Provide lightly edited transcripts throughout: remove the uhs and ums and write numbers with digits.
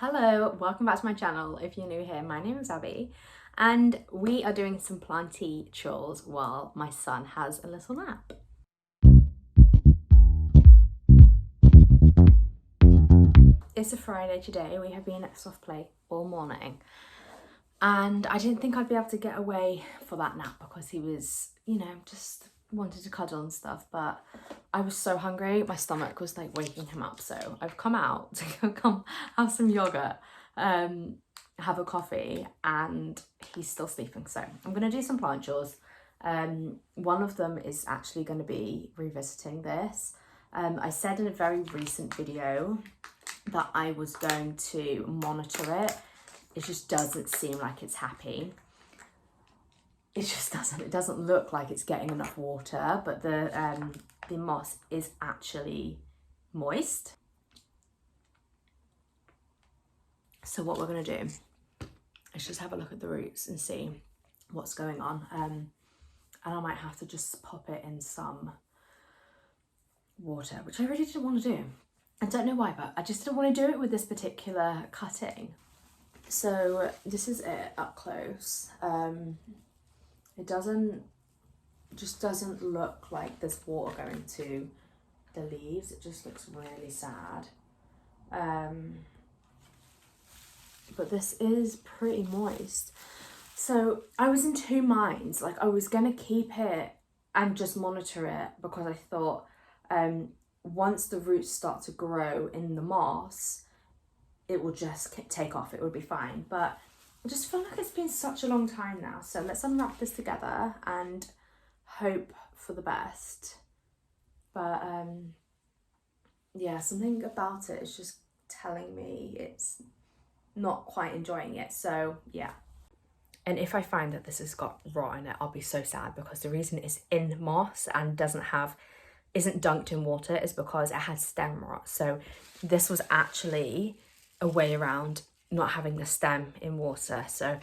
Hello, welcome back to my channel. If you're new here, my name is Abby and we are doing some planty chores while my son has a little nap. It's a Friday today. We have been at soft play all morning and I didn't think I'd be able to get away for that nap because he was, just wanted to cuddle and stuff, but I was so hungry, my stomach was like waking him up, so I've come out to come have some yogurt, have a coffee, and he's still sleeping, so I'm gonna do some plant chores. One of them is actually going to be revisiting this. I said in a very recent video that I was going to monitor it. It just doesn't seem like it's happy. It doesn't look like it's getting enough water, but the moss is actually moist. So what we're going to do is just have a look at the roots and see what's going on. And I might have to just pop it in some water, which I really didn't want to do. I don't know why, but I just didn't want to do it with this particular cutting. So this is it up close. It just doesn't look like there's water going to the leaves. It just looks really sad. But this is pretty moist. So I was in two minds. Like I was gonna keep it and just monitor it because I thought once the roots start to grow in the moss, it will just take off. It would be fine. But I just feel like it's been such a long time now. So let's unwrap this together and hope for the best. But yeah, something about it is just telling me it's not quite enjoying it. So yeah. And if I find that this has got rot in it, I'll be so sad, because the reason it's in moss and isn't dunked in water is because it has stem rot. So this was actually a way around not having the stem in water. So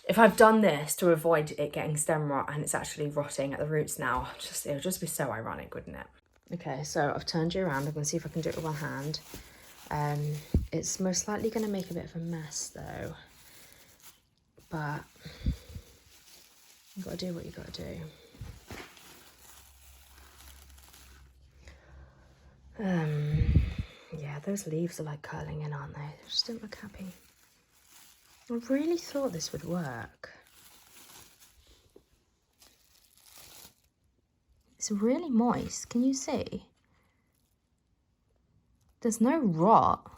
if I've done this to avoid it getting stem rot and it's actually rotting at the roots now, it would just be so ironic, wouldn't it? Okay, so I've turned you around. I'm gonna see if I can do it with one hand. It's most likely gonna make a bit of a mess though, but you gotta do what you gotta do. Yeah, those leaves are like curling in, aren't they? They just don't look happy. I really thought this would work. It's really moist, can you see? There's no rot.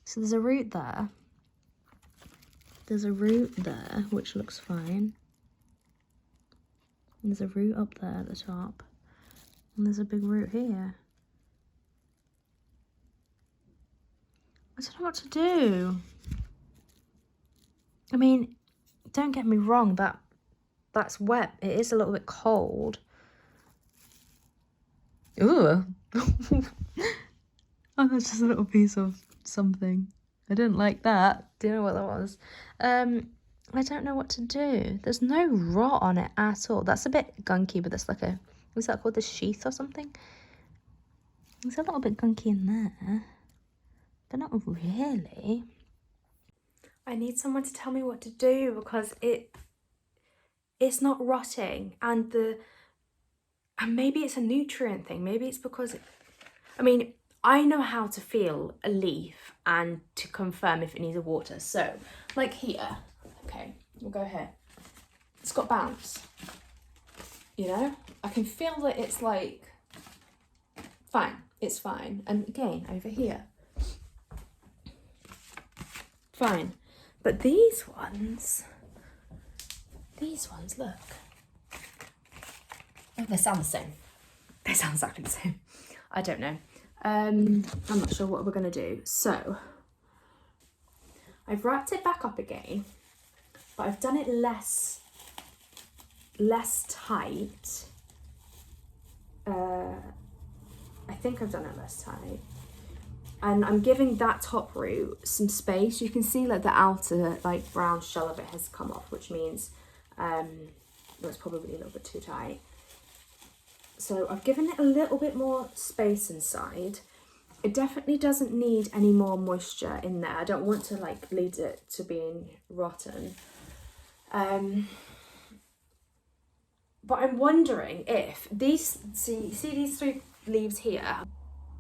So there's a root there. There's a root there, which looks fine. And there's a root up there at the top. And there's a big root here. I don't know what to do. I mean, don't get me wrong, that's wet. It is a little bit cold. Ooh. Oh, that's just a little piece of something. I didn't like that. Do you know what that was? I don't know what to do. There's no rot on it at all. That's a bit gunky, but that's like is that called the sheath or something? There's a little bit gunky in there, but not really. I need someone to tell me what to do because it's not rotting, and maybe it's a nutrient thing. Maybe it's because I know how to feel a leaf and to confirm if it needs a water. So, like here, okay, we'll go here. It's got bounce, I can feel that it's like, fine, it's fine. And again, over here, fine. But these ones, look. Oh, they sound the same. They sound exactly the same. I don't know. I'm not sure what we're gonna do. So I've wrapped it back up again, but I've done it less tight. I think I've done it less tight. And I'm giving that top root some space. You can see like the outer like brown shell of it has come off, which means it's probably a little bit too tight. So I've given it a little bit more space inside. It definitely doesn't need any more moisture in there. I don't want to like lead it to being rotten. But I'm wondering if these, see these 3 leaves here?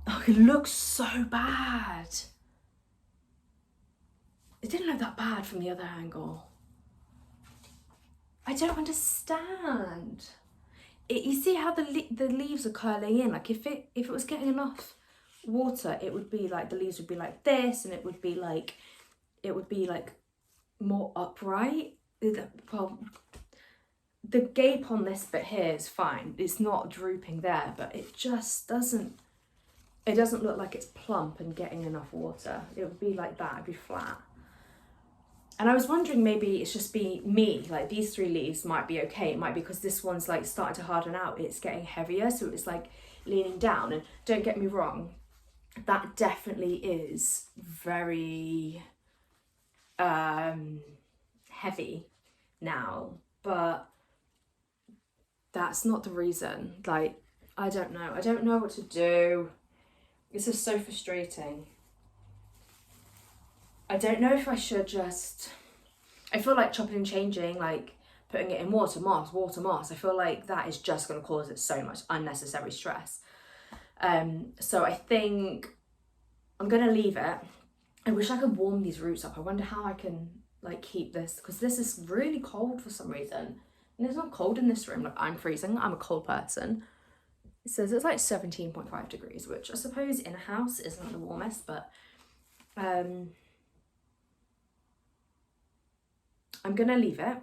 Oh, it looks so bad. It didn't look that bad from the other angle. I don't understand. You see how the leaves are curling in? Like if it was getting enough water, it would be like, the leaves would be like this, and it would be like more upright. Well, the gape on this bit here is fine. It's not drooping there, but it just doesn't, it doesn't look like it's plump and getting enough water. It would be like that, it'd be flat. And I was wondering, maybe it's just me, like these 3 leaves might be okay. It might be because this one's like starting to harden out. It's getting heavier, so it's like leaning down. And don't get me wrong, that definitely is very heavy now, but that's not the reason. Like, I don't know what to do. This is so frustrating. I don't know if I should just, I feel like chopping and changing, like putting it in water, moss. I feel like that is just going to cause it so much unnecessary stress. So I think I'm going to leave it. I wish I could warm these roots up. I wonder how I can like keep this, because this is really cold for some reason. And it's not cold in this room. Like, I'm freezing. I'm a cold person. It says it's like 17.5 degrees, which I suppose in a house isn't the warmest, but I'm gonna leave it.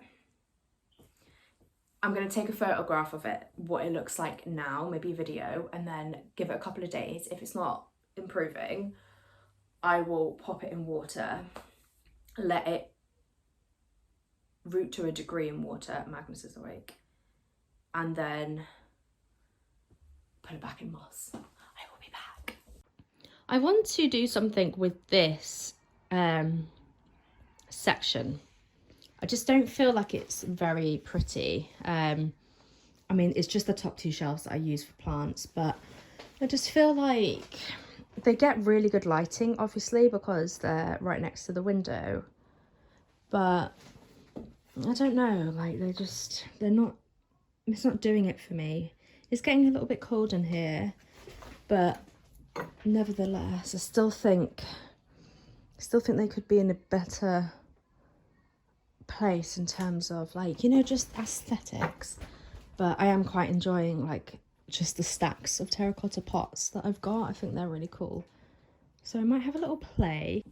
I'm gonna take a photograph of it, what it looks like now, maybe a video, and then give it a couple of days. If it's not improving, I will pop it in water, let it root to a degree in water, Magnus is awake, and then put it back in moss. I will be back. I want to do something with this section. I just don't feel like it's very pretty. I mean, it's just the top 2 shelves that I use for plants, but I just feel like they get really good lighting, obviously, because they're right next to the window. But I don't know, like it's not doing it for me. It's getting a little bit cold in here, but nevertheless, I still think they could be in a better place in terms of, like, you know, just aesthetics. But I am quite enjoying like just the stacks of terracotta pots that I've got. I think they're really cool, so I might have a little play.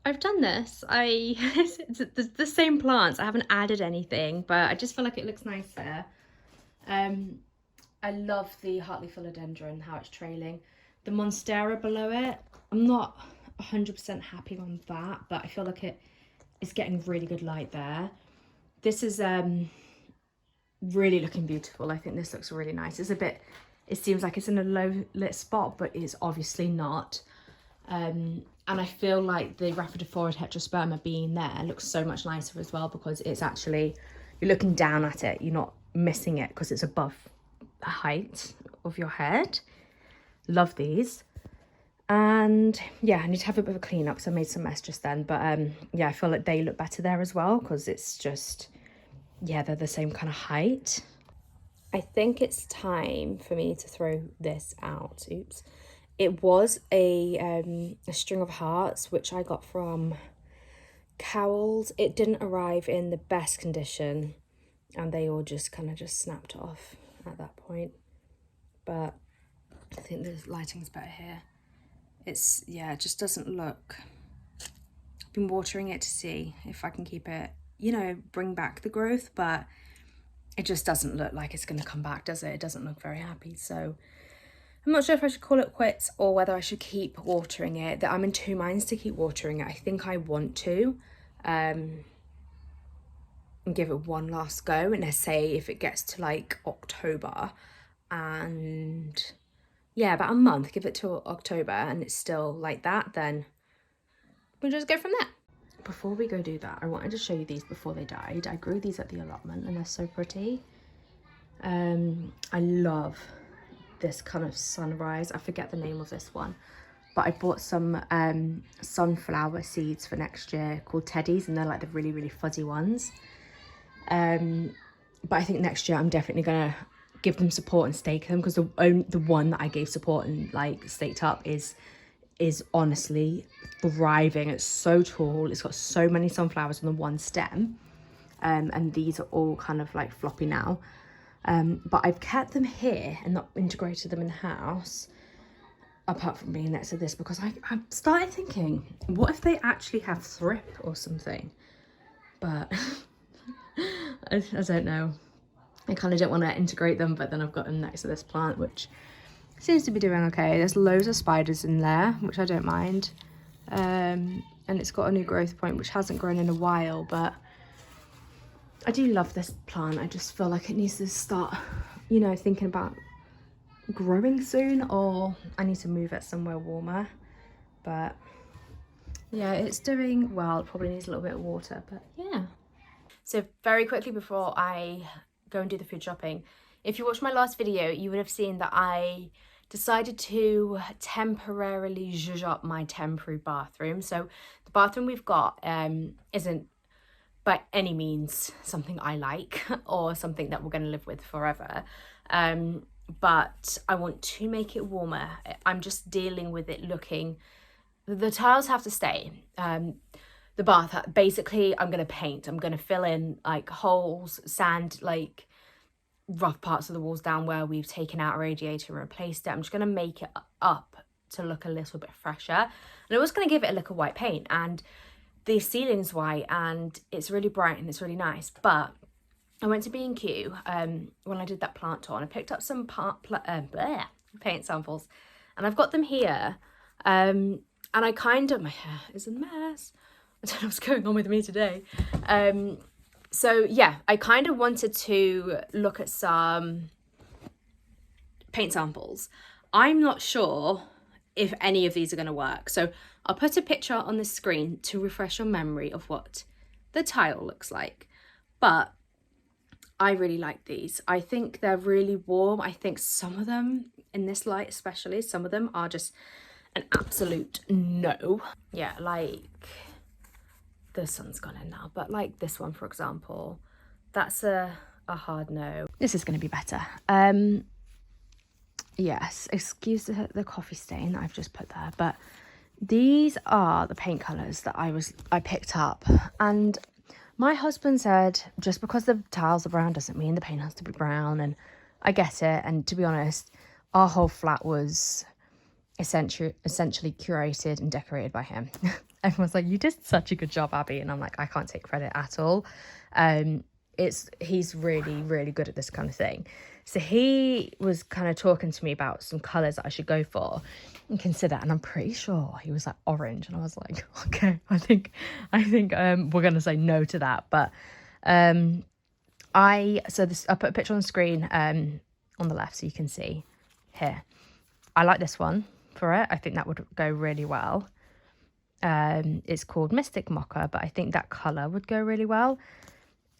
I've done this. The same plants. I haven't added anything, but I just feel like it looks nicer. I love the Hartley philodendron, how it's trailing. The monstera below it, I'm not 100% happy on that, but I feel like it is getting really good light there. This is really looking beautiful. I think this looks really nice. It's a bit, it seems like it's in a low lit spot, but it's obviously not. And I feel like the Rhaphidophora heterosperma being there looks so much nicer as well, because it's actually, you're looking down at it, you're not missing it because it's above the height of your head. Love these. And yeah, I need to have a bit of a clean up because I made some mess just then, but yeah, I feel like they look better there as well, because it's just, yeah, they're the same kind of height. I think it's time for me to throw this out. Oops. It was a string of hearts, which I got from cowls. It didn't arrive in the best condition, and they all just kind of just snapped off at that point. But I think the lighting's better here. It's, yeah, it just doesn't look... I've been watering it to see if I can keep it, you know, bring back the growth, but it just doesn't look like it's going to come back, does it? It doesn't look very happy. So I'm not sure if I should call it quits or whether I should keep watering it. That I'm in two minds to keep watering it. I think I want to and give it one last go, and let's say if it gets to like October, and yeah, about a month, give it till October and it's still like that, then we'll just go from there. Before we go do that, I wanted to show you these before they died. I grew these at the allotment and they're so pretty. I love this kind of sunrise. I forget the name of this one, but I bought some sunflower seeds for next year called Teddies, and they're like the really, really fuzzy ones. But I think next year I'm definitely gonna give them support and stake them, because the one that I gave support and like staked up is honestly thriving. It's so tall, it's got so many sunflowers on the one stem, and these are all kind of like floppy now. But I've kept them here and not integrated them in the house, apart from being next to this, because I started thinking, what if they actually have thrip or something? But I don't know. I kind of don't want to integrate them, but then I've got them next to this plant, which seems to be doing okay. There's loads of spiders in there, which I don't mind. And it's got a new growth point, which hasn't grown in a while, but I do love this plant. I just feel like it needs to start, you know, thinking about growing soon, or I need to move it somewhere warmer. But yeah, it's doing well. It probably needs a little bit of water, but yeah. So very quickly before I go and do the food shopping, if you watched my last video, you would have seen that I decided to temporarily zhuzh up my temporary bathroom. So the bathroom we've got isn't by any means something I like or something that we're going to live with forever. But I want to make it warmer. I'm just dealing with it looking... The tiles have to stay. The bath, basically, I'm going to paint. I'm going to fill in like holes, sand, like rough parts of the walls down where we've taken out a radiator and replaced it. I'm just going to make it up to look a little bit fresher. And I was going to give it a look of white paint, and the ceiling's white and it's really bright and it's really nice. But I went to B&Q when I did that plant tour, and I picked up some paint samples, and I've got them here. And I kind of... My hair is a mess. I don't know what's going on with me today. So yeah, I kind of wanted to look at some paint samples. I'm not sure if any of these are going to work. So I'll put a picture on the screen to refresh your memory of what the tile looks like. But I really like these. I think they're really warm. I think some of them, in this light especially, some of them are just an absolute no. Yeah, like... the sun's gone in now, but like this one, for example, that's a hard no. This is going to be better. Yes, excuse the coffee stain that I've just put there, but these are the paint colours that I picked up. And my husband said, just because the tiles are brown doesn't mean the paint has to be brown, and I get it. And to be honest, our whole flat was essentially curated and decorated by him. Everyone's like, you did such a good job, Abby, and I'm like, I can't take credit at all. He's really, really good at this kind of thing. So he was kind of talking to me about some colours that I should go for and consider, and I'm pretty sure he was like orange, and I was like, okay, I think we're gonna say no to that. But I put a picture on the screen on the left so you can see here. I like this one for it. I think that would go really well. It's called Mystic Mocha, but I think that colour would go really well.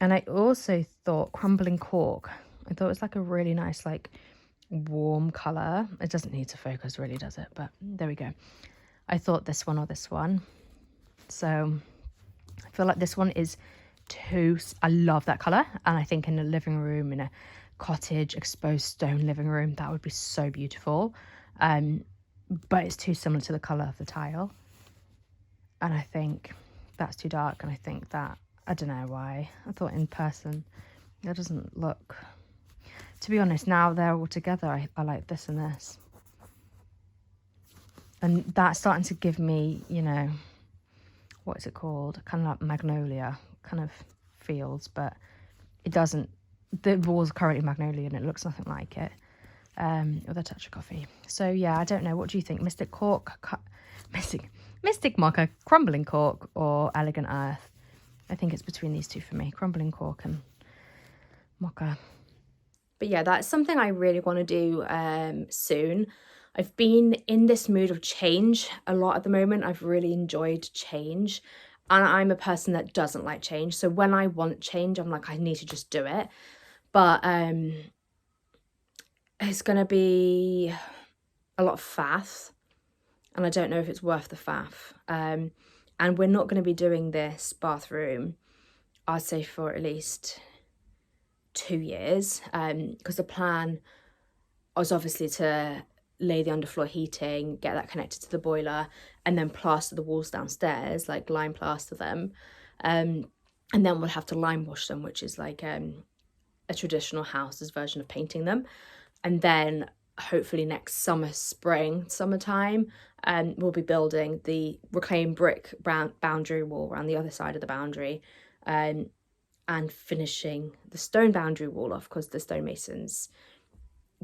And I also thought Crumbling Cork. I thought it was like a really nice, like, warm colour. It doesn't need to focus, really, does it? But there we go. I thought this one or this one. So I feel like this one is too... I love that colour. And I think in a living room, in a cottage, exposed stone living room, that would be so beautiful. But it's too similar to the colour of the tile. And I think that's too dark, and I think that, I don't know why, I thought in person that doesn't look, to be honest, now they're all together, I like this and this. And that's starting to give me, you know, what is it called? Kind of like magnolia kind of feels, but it doesn't. The wall's currently magnolia and it looks nothing like it. With a touch of coffee. So yeah, I don't know. What do you think? Mystic Mocha, Crumbling Cork, or Elegant Earth? I think it's between these two for me, Crumbling Cork and Mocha. But yeah, that's something I really want to do soon. I've been in this mood of change a lot at the moment. I've really enjoyed change. And I'm a person that doesn't like change. So when I want change, I'm like, I need to just do it. But it's going to be a lot of faff. And I don't know if it's worth the faff. And we're not going to be doing this bathroom, I'd say, for at least 2 years. Because the plan was obviously to lay the underfloor heating, get that connected to the boiler, and then plaster the walls downstairs, like lime plaster them. And then we'll have to lime wash them, which is like a traditional house's version of painting them. And then hopefully next summertime, we'll be building the reclaimed brick boundary wall around the other side of the boundary, and finishing the stone boundary wall off, because the stonemasons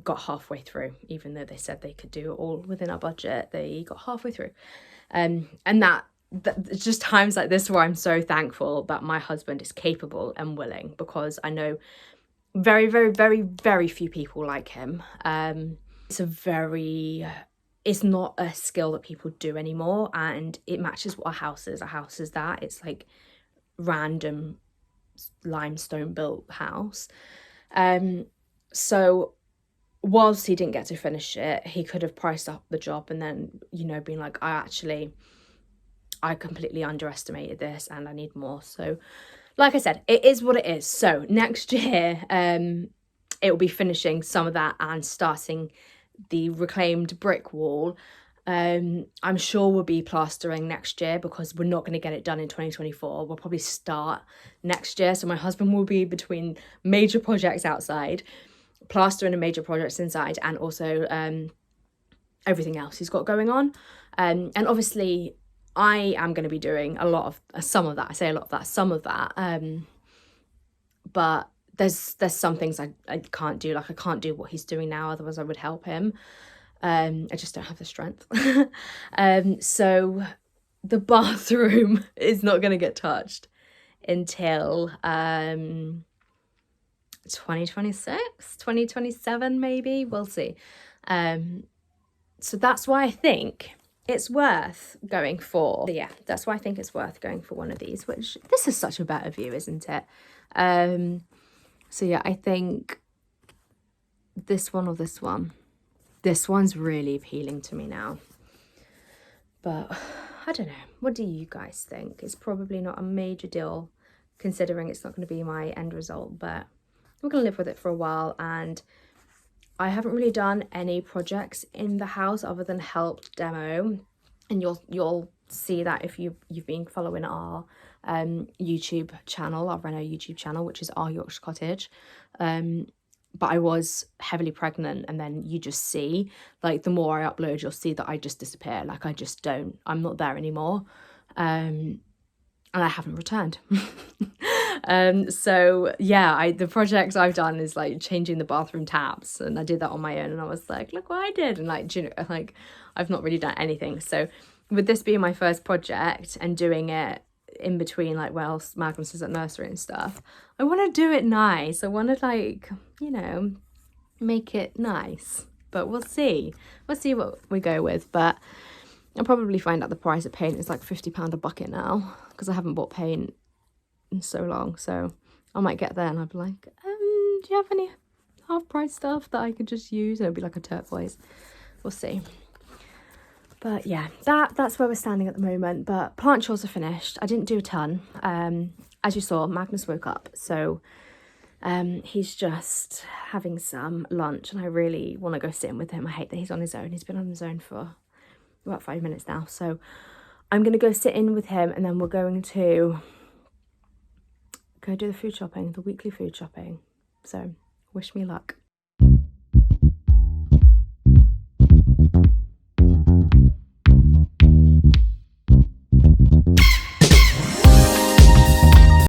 got halfway through. Even though they said they could do it all within our budget, they got halfway through. And that it's just times like this where I'm so thankful that my husband is capable and willing, because I know very, very, very, very few people like him. It's not a skill that people do anymore, and it matches what a house is. A house is that. It's like random limestone built house. So whilst he didn't get to finish it, he could have priced up the job and then, you know, been like, I completely underestimated this and I need more. So like I said, it is what it is. So next year, it will be finishing some of that and starting the reclaimed brick wall. I'm sure we'll be plastering next year, because we're not going to get it done in 2024. We'll probably start next year. So my husband will be between major projects outside, plastering and major projects inside, and also everything else he's got going on. And obviously I am going to be doing some of that. But there's some things I can't do. Like I can't do what he's doing now, otherwise I would help him. I just don't have the strength. So the bathroom is not going to get touched until 2026, 2027 maybe, we'll see. So that's why I think it's worth going for. So yeah, that's why I think it's worth going for one of these, which this is such a better view, isn't it? So yeah, I think this one or this one. This one's really appealing to me now. But I don't know. What do you guys think? It's probably not a major deal, considering it's not going to be my end result, but we're going to live with it for a while. And I haven't really done any projects in the house other than helped demo. And you'll see that if you've been following our YouTube channel, our Reno YouTube channel, which is Our Yorkshire Cottage. But I was heavily pregnant, and then you just see, like, the more I upload, you'll see that I just disappear. Like, I'm not there anymore. And I haven't returned. So yeah, the projects I've done is like changing the bathroom taps, and I did that on my own, and I was like, look what I did. And like, you know, like I've not really done anything. So with this being my first project and doing it in between, like, well, Magnus is at nursery and stuff, I want to do it nice. I want to, like, you know, make it nice. But we'll see what we go with. But I'll probably find out the price of paint is like £50 a bucket now, because I haven't bought paint in so long. So I might get there and I'll be like, do you have any half price stuff that I could just use? And it'll be like a turquoise. We'll see. But yeah, that's where we're standing at the moment. But plant chores are finished. I didn't do a ton. As you saw, Magnus woke up, so he's just having some lunch, and I really want to go sit in with him. I hate that he's on his own. He's been on his own for about 5 minutes now, so I'm going to go sit in with him, and then we're going to go do the food shopping, the weekly food shopping. So wish me luck.